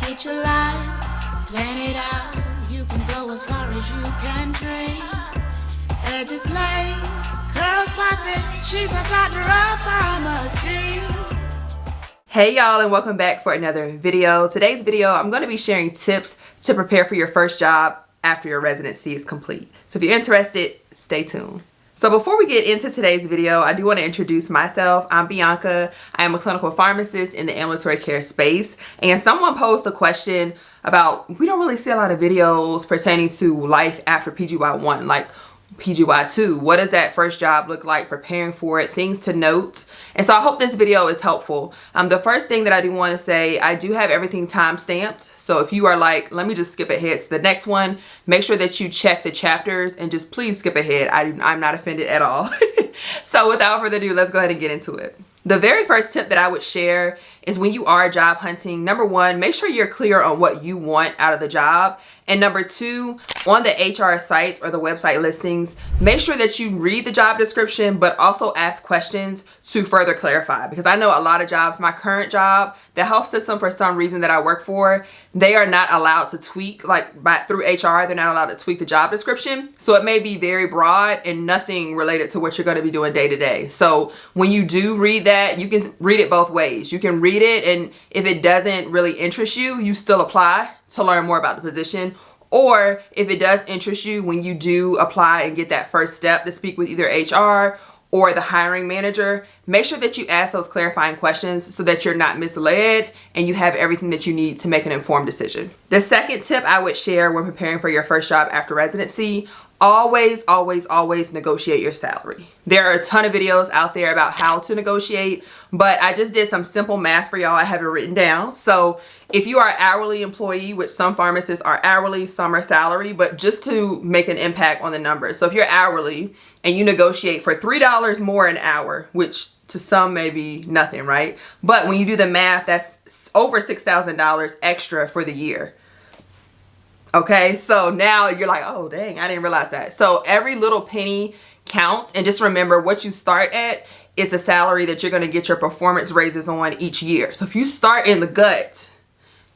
Navigate your life, plan it out. You can go as far as you can dream. Edges laid, curls popping. She's a doctor of pharmacy. Hey y'all, and welcome back for another video. Today's video, I'm going to be sharing tips to prepare for your first job after your residency is complete. So if you're interested, stay tuned. So before we get into today's video, I do want to introduce myself. I'm Bianca. I am a clinical pharmacist in the ambulatory care space. And someone posed a question about, we don't really see a lot of videos pertaining to life after PGY1, like PGY2. What does that first job look like, preparing for it, things to note. And so I hope this video is helpful. The first thing that I do want to say, I do have everything time stamped. So if you are like, let me just skip ahead to the next one, make sure that you check the chapters and just please skip ahead. I'm not offended at all. So without further ado, let's go ahead and get into it. The very first tip that I would share is when you are job hunting, number one, make sure you're clear on what you want out of the job. And number two, on the HR sites or the website listings, make sure that you read the job description, but also ask questions to further clarify. Because I know a lot of jobs, my current job, the health system for some reason that I work for, they are not allowed to tweak, through HR, they're not allowed to tweak the job description. So it may be very broad and nothing related to what you're going to be doing day to day. So when you do read that, you can read it both ways. You can read it, and if it doesn't really interest you, you still apply to learn more about the position. Or if it does interest you, when you do apply and get that first step to speak with either HR or the hiring manager, make sure that you ask those clarifying questions so that you're not misled and you have everything that you need to make an informed decision. The second tip I would share when preparing for your first job after residency, always negotiate your salary. There are a ton of videos out there about how to negotiate, but I just did some simple math for y'all. I have it written down. So if you are an hourly employee, which some pharmacists are hourly, some are salary, but just to make an impact on the numbers. So if you're hourly and you negotiate for $3 more an hour, which to some may be nothing, right? But when you do the math, that's over $6,000 extra for the year. Okay, so now you're like, oh dang, I didn't realize that. So every little penny counts, and just remember what you start at is the salary that you're gonna get your performance raises on each year. So if you start in the gut,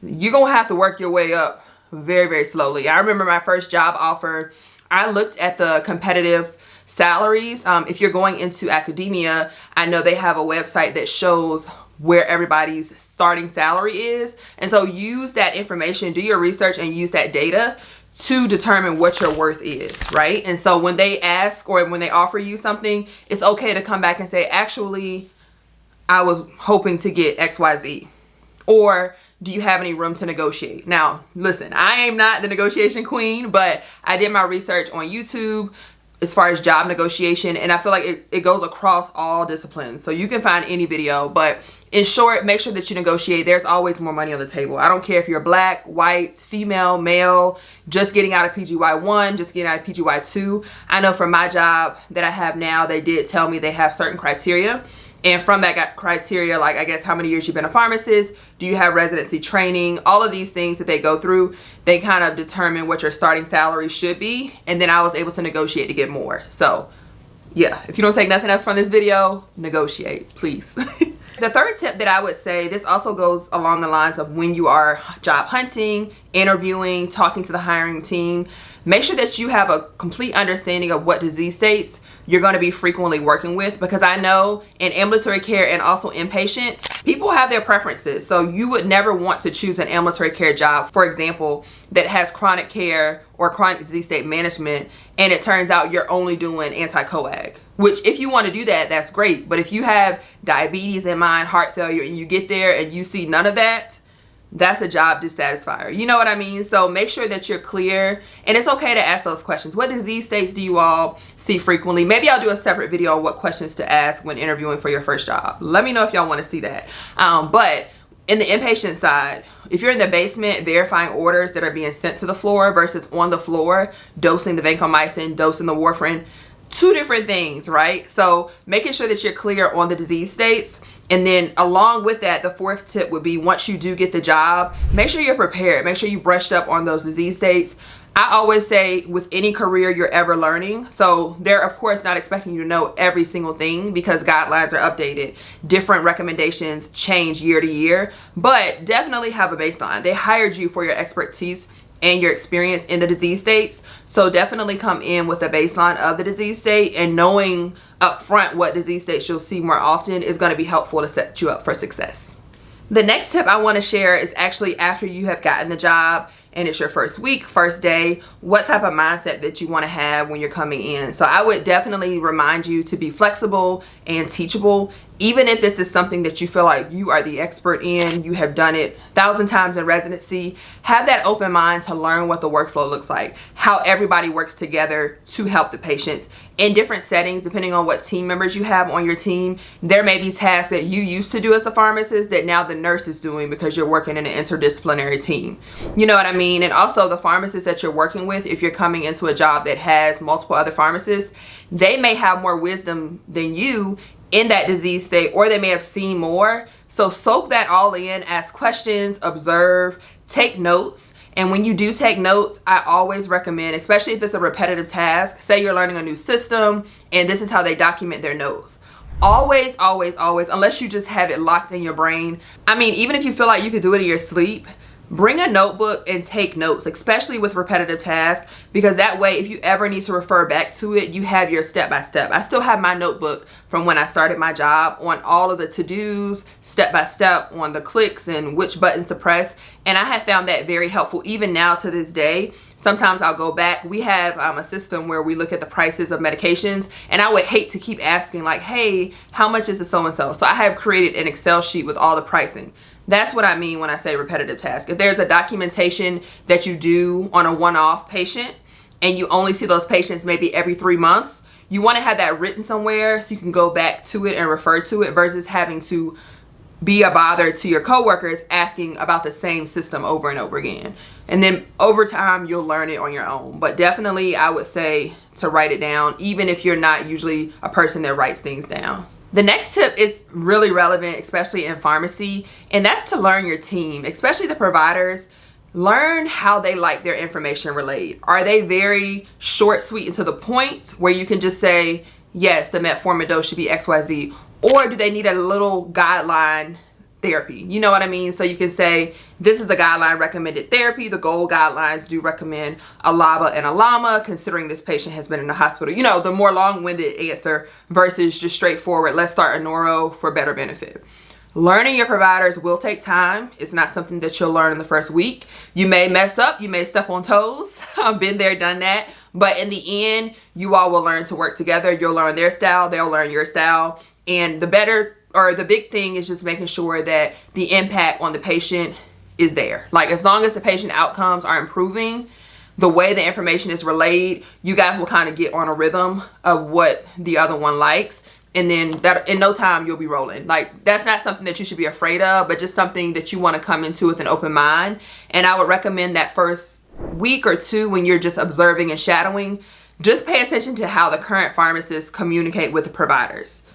you're gonna have to work your way up very slowly. I remember my first job offer, I looked at the competitive salaries. If you're going into academia, I know they have a website that shows where everybody's starting salary is. And so use that information, do your research and use that data to determine what your worth is, right? And so when they ask or when they offer you something, it's okay to come back and say, actually, I was hoping to get XYZ. Or do you have any room to negotiate? Now, listen, I am not the negotiation queen, but I did my research on YouTube as far as job negotiation, and I feel like it goes across all disciplines. So you can find any video, but in short, make sure that you negotiate. There's always more money on the table. I don't care if you're black, white, female, male, just getting out of PGY1, just getting out of PGY2. I know for my job that I have now, they did tell me they have certain criteria. And from that criteria, like I guess how many years you've been a pharmacist, do you have residency training, all of these things that they go through, they kind of determine what your starting salary should be. And then I was able to negotiate to get more. So yeah, if you don't take nothing else from this video, negotiate, please. The third tip that I would say, this also goes along the lines of when you are job hunting, interviewing, talking to the hiring team, make sure that you have a complete understanding of what disease states you're going to be frequently working with, because I know in ambulatory care and also inpatient, people have their preferences. So you would never want to choose an ambulatory care job, for example, that has chronic care or chronic disease state management, and it turns out you're only doing anti-coag, which if you want to do that, that's great. But if you have diabetes in mind, heart failure, and you get there and you see none of that, that's a job dissatisfier. You know what I mean? So make sure that you're clear, and it's okay to ask those questions. What disease states do you all see frequently? Maybe I'll do a separate video on what questions to ask when interviewing for your first job. Let me know if y'all want to see that. But in the inpatient side, if you're in the basement verifying orders that are being sent to the floor versus on the floor, dosing the vancomycin, dosing the warfarin, two different things, right? So making sure that you're clear on the disease states. And then along with that, the fourth tip would be once you do get the job, make sure you're prepared. Make sure you brushed up on those disease states. I always say with any career you're ever learning, so they're of course not expecting you to know every single thing because guidelines are updated. Different recommendations change year to year, but definitely have a baseline. They hired you for your expertise and your experience in the disease states. So definitely come in with a baseline of the disease state, and knowing upfront what disease states you'll see more often is going to be helpful to set you up for success. The next tip I want to share is actually after you have gotten the job and it's your first week, first day, what type of mindset that you want to have when you're coming in. So I would definitely remind you to be flexible and teachable. Even if this is something that you feel like you are the expert in, you have done it 1,000 times in residency, have that open mind to learn what the workflow looks like, how everybody works together to help the patients. In different settings, depending on what team members you have on your team, there may be tasks that you used to do as a pharmacist that now the nurse is doing because you're working in an interdisciplinary team. You know what I mean? And also the pharmacist that you're working with, if you're coming into a job that has multiple other pharmacists, they may have more wisdom than you in that disease state, or they may have seen more. So soak that all in, ask questions, observe, take notes. And when you do take notes, I always recommend, especially if it's a repetitive task, say you're learning a new system and this is how they document their notes. Always, always, always, unless you just have it locked in your brain. I mean, even if you feel like you could do it in your sleep, bring a notebook and take notes, especially with repetitive tasks, because that way if you ever need to refer back to it, you have your step-by-step. I still have my notebook from when I started my job on all of the to-dos, step-by-step on the clicks and which buttons to press, and I have found that very helpful even now to this day. Sometimes I'll go back. We have a system where we look at the prices of medications, and I would hate to keep asking like, hey, how much is the so-and-so? So I have created an Excel sheet with all the pricing. That's what I mean when I say repetitive task. If there's a documentation that you do on a one-off patient and you only see those patients maybe every 3 months, you want to have that written somewhere so you can go back to it and refer to it versus having to be a bother to your coworkers asking about the same system over and over again. And then over time, you'll learn it on your own. But definitely, I would say to write it down, even if you're not usually a person that writes things down. The next tip is really relevant, especially in pharmacy, and that's to learn your team, especially the providers. Learn how they like their information relayed. Are they very short, sweet, and to the point where you can just say, yes, the metformin dose should be XYZ, or do they need a little guideline therapy? You know what I mean? So you can say, this is the guideline recommended therapy. The GOLD guidelines do recommend a LABA and a LAMA, considering this patient has been in the hospital. You know, the more long-winded answer versus just straightforward, let's start a neuro for better benefit. Learning your providers will take time. It's not something that you'll learn in the first week. You may mess up, you may step on toes. I've been there, done that. But in the end, you all will learn to work together. You'll learn their style, they'll learn your style. And the big thing is just making sure that the impact on the patient is there. Like, as long as the patient outcomes are improving, the way the information is relayed, you guys will kind of get on a rhythm of what the other one likes. And then that in no time you'll be rolling. Like, that's not something that you should be afraid of, but just something that you want to come into with an open mind. And I would recommend that first week or two, when you're just observing and shadowing, just pay attention to how the current pharmacists communicate with the providers.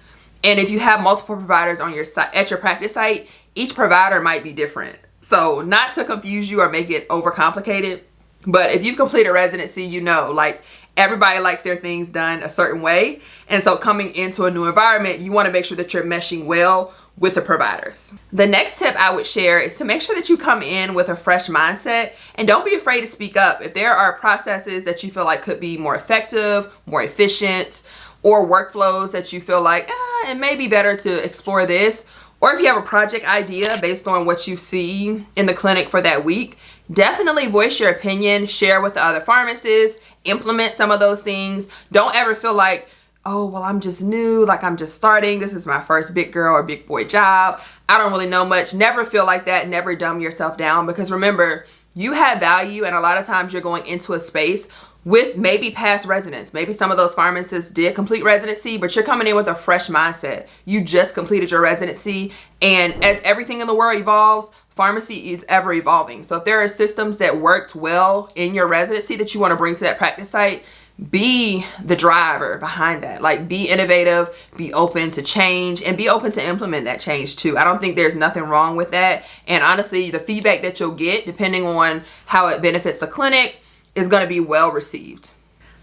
And if you have multiple providers on your site, at your practice site, each provider might be different. So not to confuse you or make it overcomplicated, but if you've completed residency, you know, like, everybody likes their things done a certain way. And so coming into a new environment, you want to make sure that you're meshing well with the providers. The next tip I would share is to make sure that you come in with a fresh mindset, and don't be afraid to speak up. If there are processes that you feel like could be more effective, more efficient, or workflows that you feel like, it may be better to explore this, or if you have a project idea based on what you see in the clinic for that week, definitely voice your opinion, share with the other pharmacists, implement some of those things. Don't ever feel like, oh, well, I'm just new, like I'm just starting. This is my first big girl or big boy job. I don't really know much. Never feel like that. Never dumb yourself down, because remember, you have value, and a lot of times you're going into a space with maybe past residents. Maybe some of those pharmacists did complete residency, but you're coming in with a fresh mindset. You just completed your residency, and as everything in the world evolves, pharmacy is ever evolving. So if there are systems that worked well in your residency that you want to bring to that practice site, be the driver behind that. Like, be innovative, be open to change, and be open to implement that change too. I don't think there's nothing wrong with that. And honestly, the feedback that you'll get, depending on how it benefits the clinic, is going to be well received.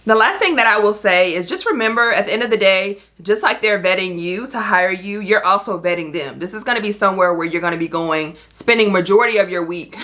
The last thing that I will say is just remember, at the end of the day, just like they're vetting you to hire you, you're also vetting them. This is going to be somewhere where you're going to be spending majority of your week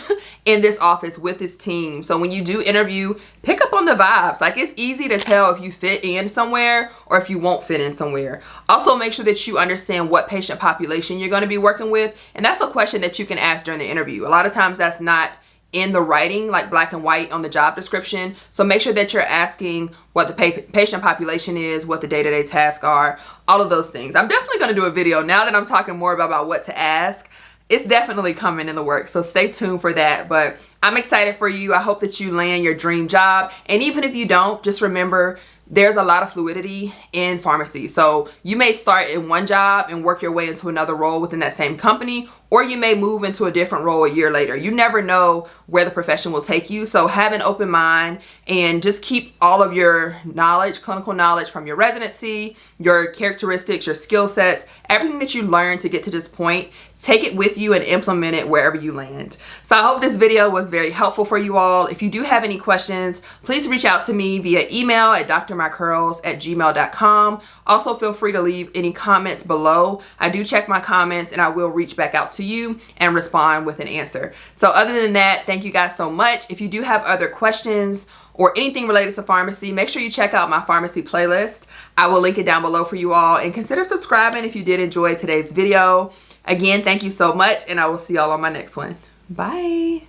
in this office with this team. So when you do interview, pick up on the vibes. Like, it's easy to tell if you fit in somewhere or if you won't fit in somewhere. Also, make sure that you understand what patient population you're going to be working with. And that's a question that you can ask during the interview. A lot of times that's not in the writing, like black and white on the job description. So make sure that you're asking what the patient population is, what the day-to-day tasks are, all of those things. I'm definitely going to do a video now that I'm talking more about what to ask. It's definitely coming in the works, so stay tuned for that. But I'm excited for you. I hope that you land your dream job. And even if you don't, just remember, there's a lot of fluidity in pharmacy. So you may start in one job and work your way into another role within that same company, or you may move into a different role a year later. You never know where the profession will take you. So have an open mind and just keep all of your knowledge, clinical knowledge from your residency, your characteristics, your skill sets, everything that you learned to get to this point, take it with you and implement it wherever you land. So I hope this video was very helpful for you all. If you do have any questions, please reach out to me via email at drmycurls@gmail.com. Also, feel free to leave any comments below. I do check my comments and I will reach back out to you and respond with an answer. So other than that, thank you guys so much. If you do have other questions or anything related to pharmacy, make sure you check out my pharmacy playlist. I will link it down below for you all, and consider subscribing if you did enjoy today's video. Again, thank you so much, and I will see y'all on my next one. Bye.